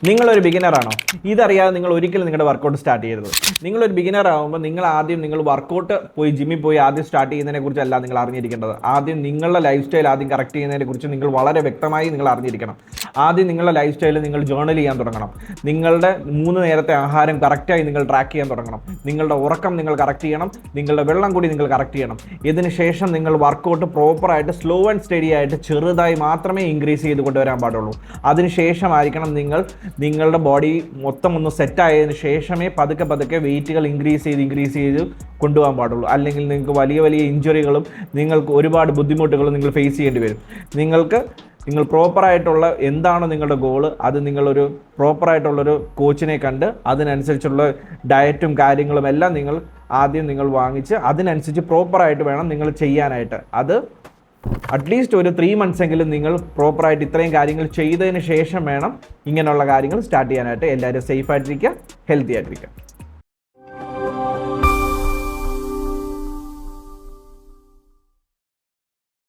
നിങ്ങളൊരു ബിഗിനറാണോ? ഇതറിയാതെ നിങ്ങൾ ഒരിക്കലും നിങ്ങളുടെ വർക്കൗട്ട് സ്റ്റാർട്ട് ചെയ്യരുത്. നിങ്ങളൊരു ബിഗിനർ ആകുമ്പോൾ നിങ്ങൾ വർക്കൗട്ട് പോയി ജിമ്മിൽ പോയി ആദ്യം സ്റ്റാർട്ട് ചെയ്യുന്നതിനെ കുറിച്ചല്ല നിങ്ങൾ അറിഞ്ഞിരിക്കേണ്ടത്. ആദ്യം നിങ്ങളുടെ ലൈഫ് സ്റ്റൈൽ ആദ്യം കറക്റ്റ് ചെയ്യുന്നതിനെ കുറിച്ച് നിങ്ങൾ വളരെ വ്യക്തമായി നിങ്ങൾ അറിഞ്ഞിരിക്കണം. ആദ്യം നിങ്ങളുടെ ലൈഫ് സ്റ്റൈൽ നിങ്ങൾ ജേർണൽ ചെയ്യാൻ തുടങ്ങണം. നിങ്ങളുടെ 3 നേരത്തെ ആഹാരം കറക്റ്റായി നിങ്ങൾ ട്രാക്ക് ചെയ്യാൻ തുടങ്ങണം. നിങ്ങളുടെ ഉറക്കം നിങ്ങൾ കറക്റ്റ് ചെയ്യണം. നിങ്ങളുടെ വെള്ളം കൂടി നിങ്ങൾ കറക്റ്റ് ചെയ്യണം. ഇതിന് ശേഷം നിങ്ങൾ വർക്കൗട്ട് പ്രോപ്പറായിട്ട് സ്ലോ ആൻഡ് സ്റ്റഡി ആയിട്ട് ചെറുതായി മാത്രമേ ഇൻക്രീസ് ചെയ്ത് കൊണ്ടുവരാൻ പാടുള്ളൂ. അതിനുശേഷമായിരിക്കണം നിങ്ങളുടെ ബോഡി മൊത്തം ഒന്ന് സെറ്റായതിനു ശേഷമേ പതുക്കെ വെയിറ്റുകൾ ഇൻക്രീസ് ചെയ്ത് കൊണ്ടുപോകാൻ പാടുള്ളൂ. അല്ലെങ്കിൽ നിങ്ങൾക്ക് വലിയ ഇഞ്ചുറികളും നിങ്ങൾക്ക് ഒരുപാട് ബുദ്ധിമുട്ടുകളും നിങ്ങൾ ഫേസ് ചെയ്യേണ്ടി വരും. നിങ്ങൾ പ്രോപ്പറായിട്ടുള്ള എന്താണ് നിങ്ങളുടെ ഗോള്, അത് നിങ്ങളൊരു പ്രോപ്പറായിട്ടുള്ളൊരു കോച്ചിനെ കണ്ട് അതിനനുസരിച്ചുള്ള ഡയറ്റും കാര്യങ്ങളും എല്ലാം നിങ്ങൾ വാങ്ങിച്ച് അതിനനുസരിച്ച് പ്രോപ്പറായിട്ട് വേണം നിങ്ങൾ ചെയ്യാനായിട്ട്. അത് അറ്റ്ലീസ്റ്റ് ഒരു 3 months എങ്കിലും നിങ്ങൾ പ്രോപ്പറായിട്ട് ഇത്രയും കാര്യങ്ങൾ ചെയ്തതിന് ശേഷം വേണം ഇങ്ങനെയുള്ള കാര്യങ്ങൾ സ്റ്റാർട്ട് ചെയ്യാനായിട്ട്. എല്ലാവരും സേഫ് ആയിട്ടിരിക്കുക, ഹെൽത്തി ആയിട്ടിരിക്കുക.